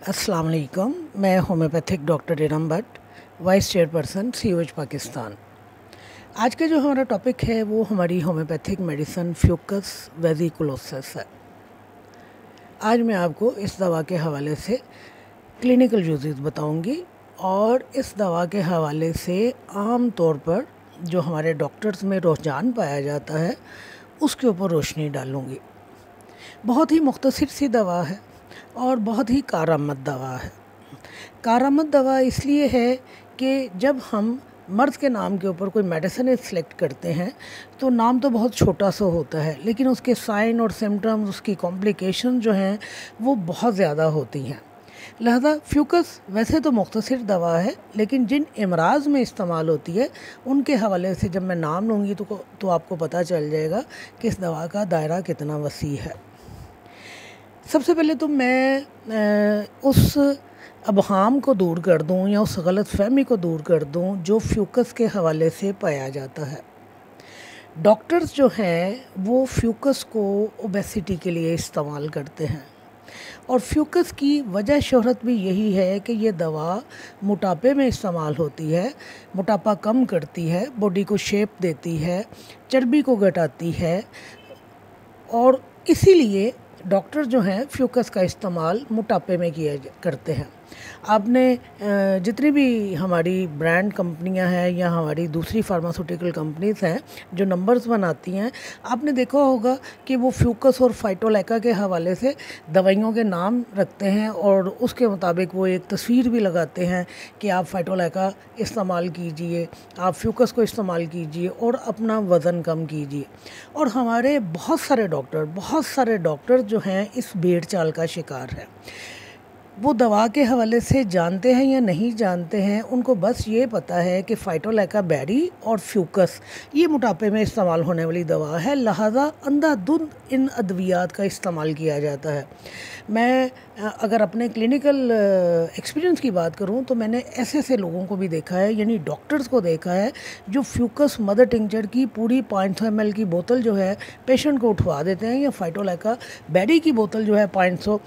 अस्सलाम वालेकुम। मैं homeopathic doctor Iram Bhatt, vice chairperson COH Pakistan. आज का जो हमारा टॉपिक है वो हमारी होम्योपैथिक मेडिसिन फ्यूकस वेजिकुलोसिस है। आज मैं आपको इस दवा के हवाले से क्लिनिकल यूजेस बताऊंगी और इस दवा के हवाले से आम तौर पर जो हमारे डॉक्टर्स में रुझान पाया जाता है उसके ऊपर रोशनी डालूंगी। बहुत ही मुख्तसर सी दवा है और बहुत ही कारआमद दवा है। कारआमद दवा इसलिए है कि जब हम मर्ज़ के नाम के ऊपर कोई मेडिसिन सेलेक्ट करते हैं तो नाम तो बहुत छोटा सा होता है, लेकिन उसके साइन और सिम्टम्स, उसकी कॉम्प्लिकेशन जो हैं वो बहुत ज़्यादा होती हैं। लिहाजा फ्यूकस वैसे तो मुख्तसर दवा है, लेकिन जिन अमराज में इस्तेमाल होती है उनके हवाले से जब मैं नाम लूँगी तो आपको पता चल जाएगा कि इस दवा का दायरा कितना वसी है। सबसे पहले तो मैं उस अबहाम को दूर कर दूं या उस गलत फहमी को दूर कर दूं जो फ्यूकस के हवाले से पाया जाता है। डॉक्टर्स जो हैं वो फ्यूकस को ओबेसिटी के लिए इस्तेमाल करते हैं और फ्यूकस की वजह शोहरत भी यही है कि ये दवा मोटापे में इस्तेमाल होती है, मोटापा कम करती है, बॉडी को शेप देती है, चर्बी को घटाती है और इसीलिए डॉक्टर जो हैं फ्यूकस का इस्तेमाल मोटापे में करते हैं। आपने जितनी भी हमारी ब्रांड कंपनियां हैं या हमारी दूसरी फार्मास्यूटिकल कंपनीज़ हैं जो नंबर्स बनाती हैं, आपने देखा होगा कि वो फ्यूकस और फाइटोलैका के हवाले से दवाइयों के नाम रखते हैं और उसके मुताबिक वो एक तस्वीर भी लगाते हैं कि आप फाइटोलैका इस्तेमाल कीजिए, आप फ्यूकस को इस्तेमाल कीजिए और अपना वज़न कम कीजिए। और हमारे बहुत सारे डॉक्टर जो हैं इस भेड़ चाल का शिकार हैं। वो दवा के हवाले से जानते हैं या नहीं जानते हैं, उनको बस ये पता है कि फाइटोलैका बैरी और फ्यूकस ये मोटापे में इस्तेमाल होने वाली दवा है, लिहाजा अंधाधुंध इन अद्वियात का इस्तेमाल किया जाता है। मैं अगर अपने क्लिनिकल एक्सपीरियंस की बात करूं तो मैंने ऐसे लोगों को भी देखा है, यानी डॉक्टर्स को देखा है जो फ्यूकस मदर टिंचर की पूरी 500 ml की बोतल जो है पेशेंट को उठवा देते हैं, या फाइटोलैका बैरी की बोतल जो है 500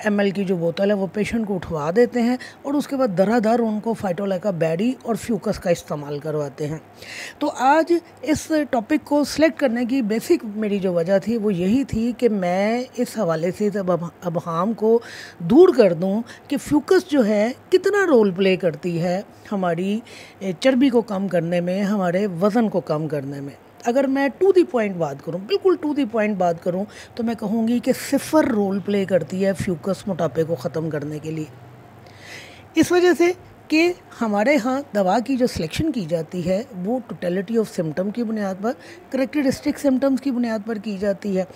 ml की जो बोतल है वो पेशेंट को उठवा देते हैं और उसके बाद दरादर उनको फाइटोलैका बैरी और फ्यूकस का इस्तेमाल करवाते हैं। तो आज इस टॉपिक को सिलेक्ट करने की बेसिक मेरी जो वजह थी वो यही थी कि मैं इस हवाले से अबहाम को दूर कर दूं कि फ्यूकस जो है कितना रोल प्ले करती है हमारी चर्बी को कम करने में, हमारे वज़न को कम करने में। अगर मैं टू दी पॉइंट बात करूं, बिल्कुल टू दी पॉइंट बात करूं, तो मैं कहूँगी कि 0 रोल प्ले करती है फ्यूकस मोटापे को ख़त्म करने के लिए। इस वजह से कि हमारे यहाँ दवा की जो सिलेक्शन की जाती है वो टोटलिटी ऑफ सिम्टम की बुनियाद पर, करेक्टरिस्टिक सिम्टम्स की बुनियाद पर की जाती है।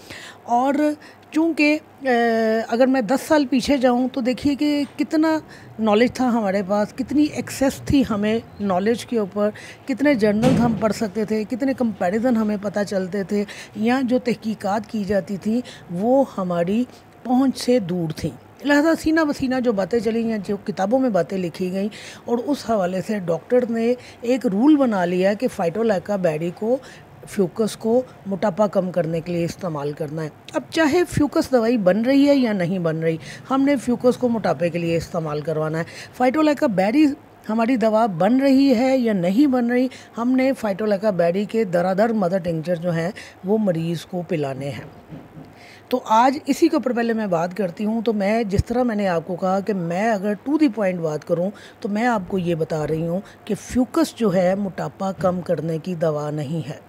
और चूँकि अगर मैं 10 साल पीछे जाऊँ तो देखिए कि कितना नॉलेज था हमारे पास, कितनी एक्सेस थी हमें नॉलेज के ऊपर, कितने जर्नल्स हम पढ़ सकते थे, कितने कंपैरिजन हमें पता चलते थे, या जो तहकीकात की जाती थी वो हमारी पहुँच से दूर थी। लिहाजा सीना बसीना जो बातें चली या जो किताबों में बातें लिखी गई, और उस हवाले से डॉक्टर ने एक रूल बना लिया कि फाइटोलैका बैरी को, फ्यूकस को मोटापा कम करने के लिए इस्तेमाल करना है। अब चाहे फ्यूकस दवाई बन रही है या नहीं बन रही, हमने फ्यूकस को मोटापे के लिए इस्तेमाल करवाना है। फाइटोलैका बैरी हमारी दवा बन रही है या नहीं बन रही, हमने फाइटोलैका बैरी के दरादर मदर टिंचर जो हैं वो मरीज़ को पिलाने हैं। तो आज इसी के ऊपर पहले मैं बात करती हूँ। तो मैं जिस तरह मैंने आपको कहा कि मैं अगर टू दी पॉइंट बात करूँ तो मैं आपको ये बता रही हूँ कि फ्यूकस जो है मोटापा कम करने की दवा नहीं है।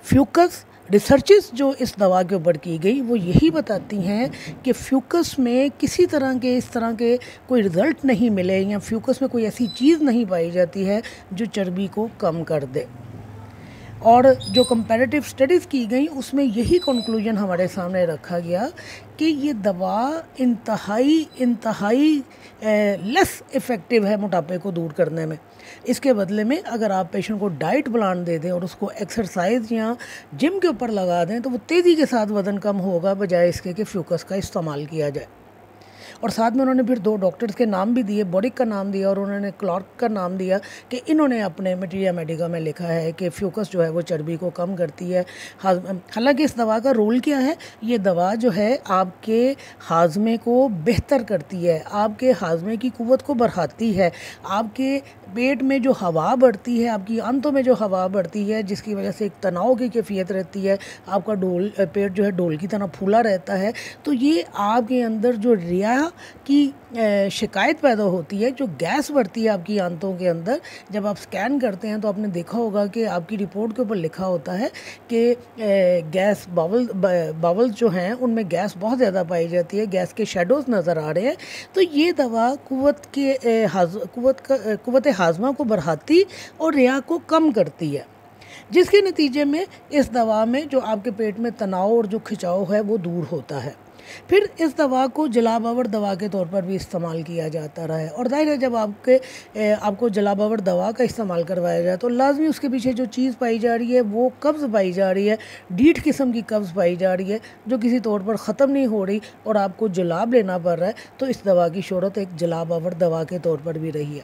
फ्यूकस रिसर्चेस जो इस दवा के ऊपर की गई वो यही बताती हैं कि फ्यूकस में किसी तरह के इस तरह के कोई रिज़ल्ट नहीं मिले, या फ्यूकस में कोई ऐसी चीज़ नहीं पाई जाती है जो चर्बी को कम कर दे। और जो कंपैरेटिव स्टडीज़ की गई उसमें यही कंक्लूजन हमारे सामने रखा गया कि ये दवा इंतहाई लेस इफ़ेक्टिव है मोटापे को दूर करने में। इसके बदले में अगर आप पेशेंट को डाइट प्लान दे दें और उसको एक्सरसाइज या जिम के ऊपर लगा दें तो वो तेज़ी के साथ वज़न कम होगा, बजाय इसके कि फ्यूकस का इस्तेमाल किया जाए। और साथ में उन्होंने फिर 2 डॉक्टर्स के नाम भी दिए, बोरिक का नाम दिया और उन्होंने क्लार्क का नाम दिया कि इन्होंने अपने मटीरिया मेडिका में लिखा है कि फ्यूकस जो है वो चर्बी को कम करती है। हालांकि इस दवा का रोल क्या है, ये दवा जो है आपके हाजमे को बेहतर करती है, आपके हाजमे की कुव्वत को बढ़ाती है, आपके पेट में जो हवा बढ़ती है, आपकी आंतों में जो हवा बढ़ती है, जिसकी वजह से एक तनाव की कैफियत रहती है, आपका पेट जो है डोल की तरह फूला रहता है। तो ये आपके अंदर जो रिया की शिकायत पैदा होती है, जो गैस बढ़ती है आपकी आंतों के अंदर, जब आप स्कैन करते हैं तो आपने देखा होगा कि आपकी रिपोर्ट के ऊपर लिखा होता है कि गैस बावल्स जो हैं उनमें गैस बहुत ज़्यादा पाई जाती है, गैस के शेडोज़ नज़र आ रहे हैं। तो ये दवा कुव्वत हाजमा को बढ़ाती और रिया को कम करती है, जिसके नतीजे में इस दवा में जो आपके पेट में तनाव और जो खिंचाव है वो दूर होता है। फिर इस दवा को जलाबावर दवा के तौर पर भी इस्तेमाल किया जाता रहा है। और जाहिर है जब आपको जलाबावर दवा का इस्तेमाल करवाया जाए तो लाजमी उसके पीछे जो चीज़ पाई जा रही है वो कब्ज़ पाई जा रही है, डीठ किस्म की कब्ज़ पाई जा रही है जो किसी तौर पर ख़त्म नहीं हो रही और आपको जलाब लेना पड़ रहा है। तो इस दवा की शोहरत एक जलाबावर दवा के तौर पर भी रही है।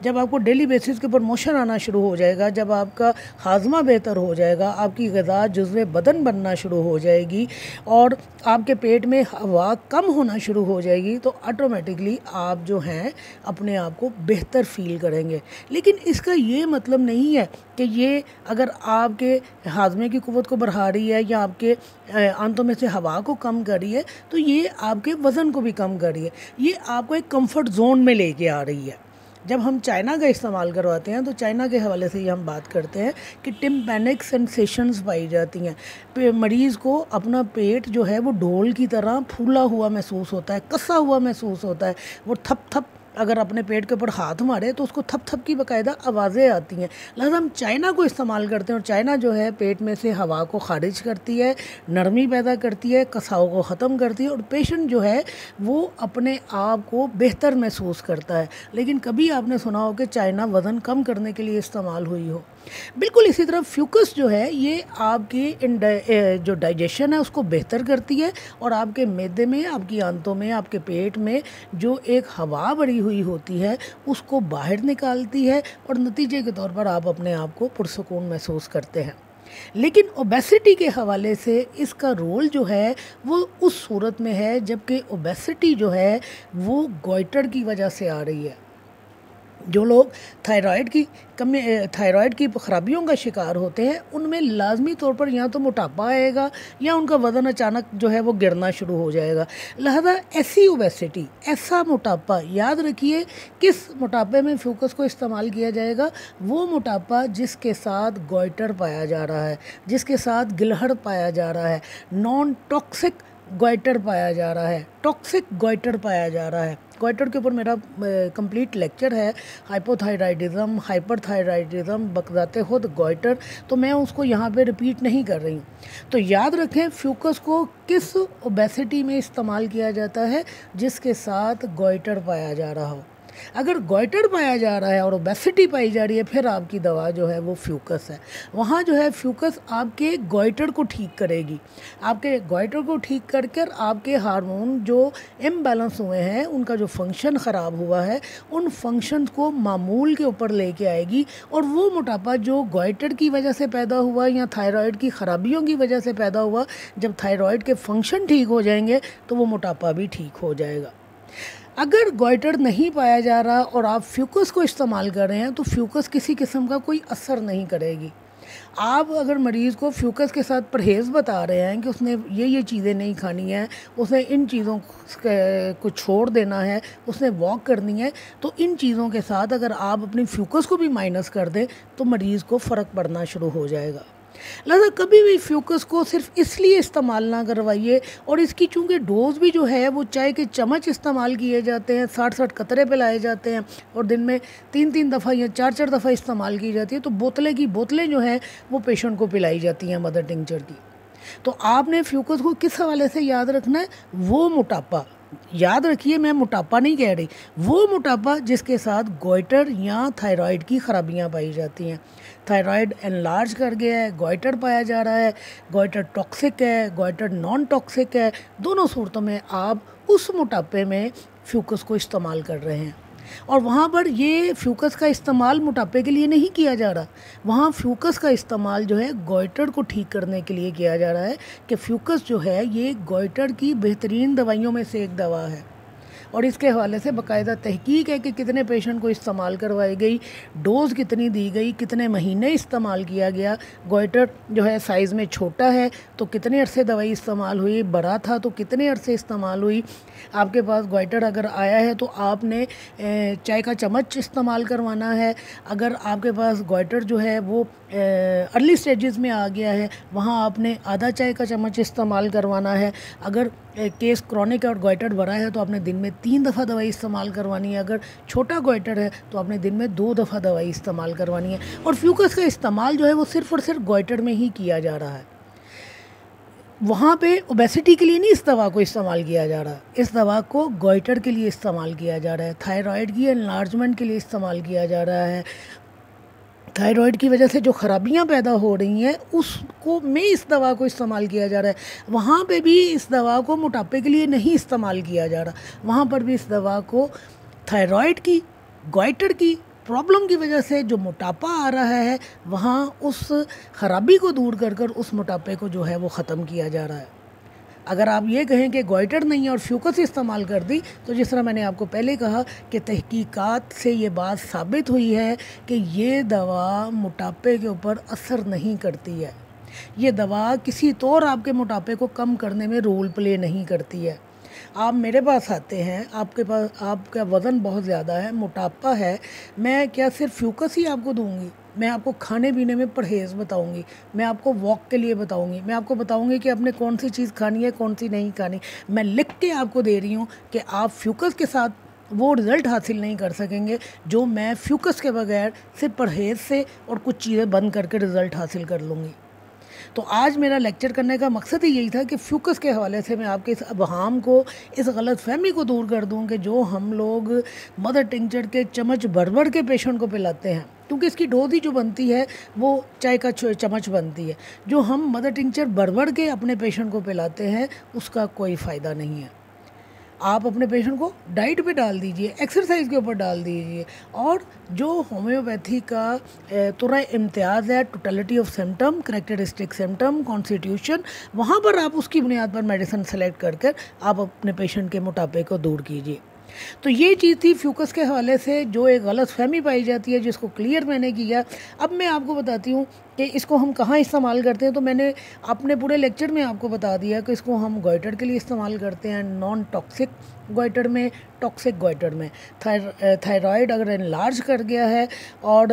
जब आपको डेली बेसिस के ऊपर मोशन आना शुरू हो जाएगा, जब आपका हाजमा बेहतर हो जाएगा, आपकी ग़िज़ा जुज़्व बदन बनना शुरू हो जाएगी और आपके पेट में हवा कम होना शुरू हो जाएगी, तो ऑटोमेटिकली आप जो हैं अपने आप को बेहतर फील करेंगे। लेकिन इसका ये मतलब नहीं है कि ये अगर आपके हाजमे की कुव्वत को बढ़ा रही है या आपके आंतों में से हवा को कम कर रही है तो ये आपके वज़न को भी कम कर रही है, ये आपको एक कंफर्ट जोन में लेके आ रही है। जब हम चाइना का इस्तेमाल करवाते हैं तो चाइना के हवाले से ये हम बात करते हैं कि टिम्पैनिक सेंसेशंस पाई जाती हैं। मरीज़ को अपना पेट जो है वो ढोल की तरह फूला हुआ महसूस होता है, कसा हुआ महसूस होता है। वो थप थप अगर अपने पेट के ऊपर हाथ मारे तो उसको थप थप की बाकायदा आवाज़ें आती हैं। लिहाजा हम चाइना को इस्तेमाल करते हैं और चाइना जो है पेट में से हवा को खारिज करती है, नरमी पैदा करती है, कसाव को ख़त्म करती है और पेशेंट जो है वो अपने आप को बेहतर महसूस करता है। लेकिन कभी आपने सुना हो कि चाइना वज़न कम करने के लिए इस्तेमाल हुई हो? बिल्कुल इसी तरह फ्यूकस जो है ये आपकी जो डाइजेशन है उसको बेहतर करती है और आपके मैदे में, आपकी आंतों में, आपके पेट में जो एक हवा भरी हुई होती है उसको बाहर निकालती है और नतीजे के तौर पर आप अपने आप को पुरसुकून महसूस करते हैं। लेकिन ओबेसिटी के हवाले से इसका रोल जो है वो उस सूरत में है जबकि ओबेसिटी जो है वो गॉइटर की वजह से आ रही है। जो लोग थायराइड की ख़राबियों का शिकार होते हैं उनमें लाजमी तौर पर या तो मोटापा आएगा या उनका वज़न अचानक जो है वो गिरना शुरू हो जाएगा। लिहाजा ऐसी ओबेसिटी, ऐसा मोटापा, याद रखिए किस मोटापे में फ्यूकस को इस्तेमाल किया जाएगा, वो मोटापा जिसके साथ गॉइटर पाया जा रहा है, जिसके साथ गिलहड़ पाया जा रहा है, नॉन टॉक्सिक गॉइटर पाया जा रहा है, टॉक्सिक गॉइटर पाया जा रहा है। गॉइटर के ऊपर मेरा कंप्लीट लेक्चर है, हाइपोथायराइडिज्म, हाइपरथायराइडिज्म, बकज़ाते खुद गॉइटर, तो मैं उसको यहाँ पे रिपीट नहीं कर रही हूँ। तो याद रखें फ्यूकस को किस ओबेसिटी में इस्तेमाल किया जाता है, जिसके साथ गॉइटर पाया जा रहा हो। अगर गॉइटर पाया जा रहा है और ओबेसिटी पाई जा रही है फिर आपकी दवा जो है वो फ्यूकस है। वहाँ जो है फ्यूकस आपके गॉइटर को ठीक करेगी, आपके गॉइटर को ठीक कर आपके हार्मोन जो इम्बैलेंस हुए हैं, उनका जो फंक्शन ख़राब हुआ है, उन फंक्शन को मामूल के ऊपर लेके आएगी और वो मोटापा जो गॉइटर की वजह से पैदा हुआ या थायराइड की ख़राबियों की वजह से पैदा हुआ, जब थायराइड के फंक्शन ठीक हो जाएंगे तो वो मोटापा भी ठीक हो जाएगा। अगर गॉइटर नहीं पाया जा रहा और आप फ्यूकस को इस्तेमाल कर रहे हैं तो फ्यूकस किसी किस्म का कोई असर नहीं करेगी। आप अगर मरीज़ को फ्यूकस के साथ परहेज़ बता रहे हैं कि उसने ये चीज़ें नहीं खानी है, उसने इन चीज़ों को छोड़ देना है, उसने वॉक करनी है, तो इन चीज़ों के साथ अगर आप अपनी फ्यूकस को भी माइनस कर दें तो मरीज़ को फ़र्क पड़ना शुरू हो जाएगा। लिहाजा कभी भी फ्यूकस को सिर्फ इसलिए इस्तेमाल ना करवाइए। और इसकी चूँकि डोज़ भी जो है वो चाय के चम्मच इस्तेमाल किए जाते हैं, 60-60 कतरे पिलाए जाते हैं और दिन में 3-3 दफ़ा या 4-4 दफ़ा इस्तेमाल की जाती है, तो बोतलें जो हैं वो पेशेंट को पिलाई जाती हैं मदर टिंचर की। तो आपने फ्यूकस को किस हवाले से याद रखना है, वो मोटापा, याद रखिए मैं मोटापा नहीं कह रही, वो मोटापा जिसके साथ गॉइटर या थायराइड की ख़राबियाँ पाई जाती हैं। थायराइड एनलार्ज कर गया है, गॉइटर पाया जा रहा है, गॉइटर टॉक्सिक है, गॉइटर नॉन टॉक्सिक है, दोनों सूरतों में आप उस मोटापे में फ्यूकस को इस्तेमाल कर रहे हैं। और वहाँ पर ये फ्यूकस का इस्तेमाल मोटापे के लिए नहीं किया जा रहा, वहाँ फ्यूकस का इस्तेमाल जो है गॉइटर को ठीक करने के लिए किया जा रहा है। कि फ्यूकस जो है ये गॉइटर की बेहतरीन दवाइयों में से एक दवा है और इसके हवाले से बाकायदा तहकीक है कि कितने पेशेंट को इस्तेमाल करवाई गई, डोज़ कितनी दी गई, कितने महीने इस्तेमाल किया गया। गॉइटर जो है साइज़ में छोटा है तो कितने अरसे दवाई इस्तेमाल हुई, बड़ा था तो कितने अरसे इस्तेमाल हुई। आपके पास गॉइटर अगर आया है तो आपने चाय का चम्मच इस्तेमाल करवाना है। अगर आपके पास गॉइटर जो है वो अर्ली स्टेजेस में आ गया है, वहाँ आपने आधा चाय का चम्मच इस्तेमाल करवाना है। अगर केस क्रॉनिक और गॉइटर बड़ा है तो आपने दिन में 3 दफ़ा दवाई इस्तेमाल करवानी है। अगर छोटा गॉइटर है तो आपने दिन में 2 दफ़ा दवाई इस्तेमाल करवानी है। और फ्यूकस का इस्तेमाल जो है वो सिर्फ़ और सिर्फ गॉइटर में ही किया जा रहा है। वहाँ पे ओबेसिटी के लिए नहीं इस दवा को इस्तेमाल किया जा रहा, इस दवा को गॉइटर के लिए इस्तेमाल किया जा रहा है, थायराइड की एनलार्जमेंट के लिए इस्तेमाल किया जा रहा है। थायराइड की वजह से जो ख़राबियाँ पैदा हो रही हैं उसको में इस दवा को इस्तेमाल किया जा रहा है। वहाँ पे भी इस दवा को मोटापे के लिए नहीं इस्तेमाल किया जा रहा, वहाँ पर भी इस दवा को थायराइड की, गॉइटर की प्रॉब्लम की वजह से जो मोटापा आ रहा है वहाँ उस ख़राबी को दूर कर कर उस मोटापे को जो है वो ख़त्म किया जा रहा है। अगर आप ये कहें कि गॉइटर नहीं और फ्यूकस इस्तेमाल कर दी तो जिस तरह मैंने आपको पहले कहा कि तहकीकात से ये बात साबित हुई है कि ये दवा मोटापे के ऊपर असर नहीं करती है। ये दवा किसी तौर आपके मोटापे को कम करने में रोल प्ले नहीं करती है। आप मेरे पास आते हैं, आपके पास आपका वज़न बहुत ज़्यादा है, मोटापा है, मैं क्या सिर्फ फ्यूकस ही आपको दूंगी? मैं आपको खाने पीने में परहेज़ बताऊंगी, मैं आपको वॉक के लिए बताऊंगी, मैं आपको बताऊंगी कि आपने कौन सी चीज़ खानी है, कौन सी नहीं खानी। मैं लिख के आपको दे रही हूँ कि आप फ्यूकस के साथ वो रिज़ल्ट हासिल नहीं कर सकेंगे जो मैं फ्यूकस के बगैर सिर्फ परहेज़ से और कुछ चीज़ें बंद करके रिज़ल्ट हासिल कर लूँगी। तो आज मेरा लेक्चर करने का मकसद ही यही था कि फ्यूकस के हवाले से मैं आपके इस अबहाम को, इस गलत फहमी को दूर कर दूं कि जो हम लोग मदर टिंचर के चम्मच भर भर के पेशेंट को पिलाते हैं, क्योंकि इसकी डोज ही जो बनती है वो चाय का चम्मच बनती है, जो हम मदर टिंचर भर भर के अपने पेशेंट को पिलाते हैं उसका कोई फ़ायदा नहीं है। आप अपने पेशेंट को डाइट पे डाल दीजिए, एक्सरसाइज के ऊपर डाल दीजिए। और जो होम्योपैथी का तुरा इम्तियाज़ है, totality of symptom, characteristic symptom, constitution, वहाँ पर आप उसकी बुनियाद पर मेडिसिन सेलेक्ट कर कर आप अपने पेशेंट के मोटापे को दूर कीजिए। तो ये चीज़ थी फ्यूकस के हवाले से जो एक गलत फहमी पाई जाती है, जिसको क्लियर मैंने किया। अब मैं आपको बताती हूँ कि इसको हम कहाँ इस्तेमाल करते हैं। तो मैंने अपने पूरे लेक्चर में आपको बता दिया कि इसको हम गॉइटर के लिए इस्तेमाल करते हैं, नॉन टॉक्सिक गॉइटर में, टॉक्सिक गॉइटर में। थायराइड अगर इनलार्ज कर गया है और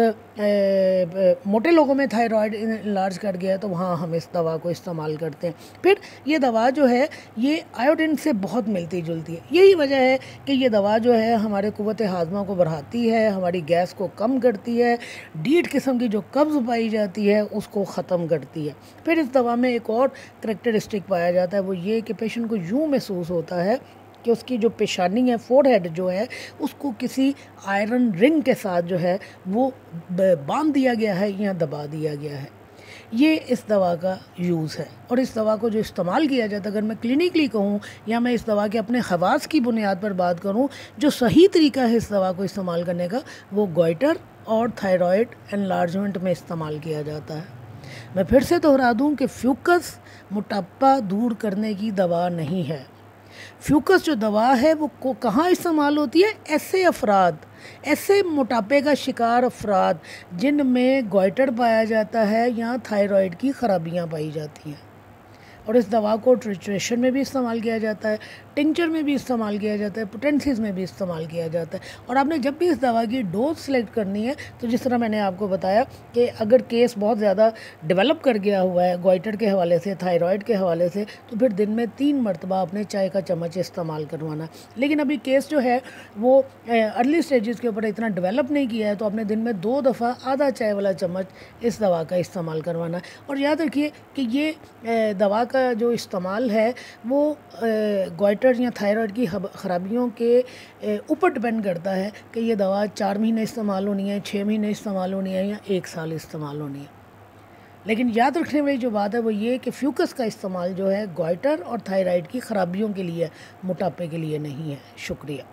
मोटे लोगों में थायराइड इनलार्ज कर गया है तो वहाँ हम इस दवा को इस्तेमाल करते हैं। फिर ये दवा जो है ये आयोडीन से बहुत मिलती जुलती है। यही वजह है कि ये दवा जो है हमारे कुव्वत हाजमा को बढ़ाती है, हमारी गैस को कम करती है, डीट किस्म की जो कब्ज़ पाई जाती है उसको ख़त्म करती है। फिर इस दवा में एक और करेक्टरिस्टिक पाया जाता है, वो ये कि पेशेंट को यूँ महसूस होता है कि उसकी जो पेशानी है, फोरहेड जो है, उसको किसी आयरन रिंग के साथ जो है वो बांध दिया गया है या दबा दिया गया है। ये इस दवा का यूज़ है। और इस दवा को जो इस्तेमाल किया जाता है, अगर मैं क्लिनिकली कहूँ या मैं इस दवा के अपने ख़वास की बुनियाद पर बात करूँ, जो सही तरीका है इस दवा को इस्तेमाल करने का वो गॉइटर और थायराइड एनलार्जमेंट में इस्तेमाल किया जाता है। मैं फिर से दोहरा दूँ कि फ्यूकस मोटापा दूर करने की दवा नहीं है। फ्यूकस जो दवा है वो कहाँ इस्तेमाल होती है? ऐसे अफराद, ऐसे मोटापे का शिकार अफराद जिनमें गॉइटर पाया जाता है या थायराइड की खराबियाँ पाई जाती हैं। और इस दवा को ट्रिचुरेशन में भी इस्तेमाल किया जाता है, टिंचर में भी इस्तेमाल किया जाता है, पोटेंसीज में भी इस्तेमाल किया जाता है। और आपने जब भी इस दवा की डोज सेलेक्ट करनी है तो जिस तरह मैंने आपको बताया कि अगर केस बहुत ज़्यादा डेवलप कर गया हुआ है गॉइटर के हवाले से, थायराइड के हवाले से, तो फिर दिन में 3 मरतबा अपने चाय का चम्मच इस्तेमाल करवाना। लेकिन अभी केस जो है वो अर्ली स्टेजेस के ऊपर इतना डेवलप नहीं किया है तो अपने दिन में 2 दफ़ा आधा चाय वाला चम्मच इस दवा का इस्तेमाल करवाना। और याद रखिए कि ये दवा का जो इस्तेमाल है वो गॉइटर या थायराइड की ख़राबियों के ऊपर डिपेंड करता है कि ये दवा 4 महीने इस्तेमाल होनी है, 6 महीने इस्तेमाल होनी है या 1 साल इस्तेमाल होनी है। लेकिन याद रखने वाली जो बात है वो ये कि फ्यूकस का इस्तेमाल जो है गॉइटर और थायराइड की ख़राबियों के लिए, मोटापे के लिए नहीं है। शुक्रिया।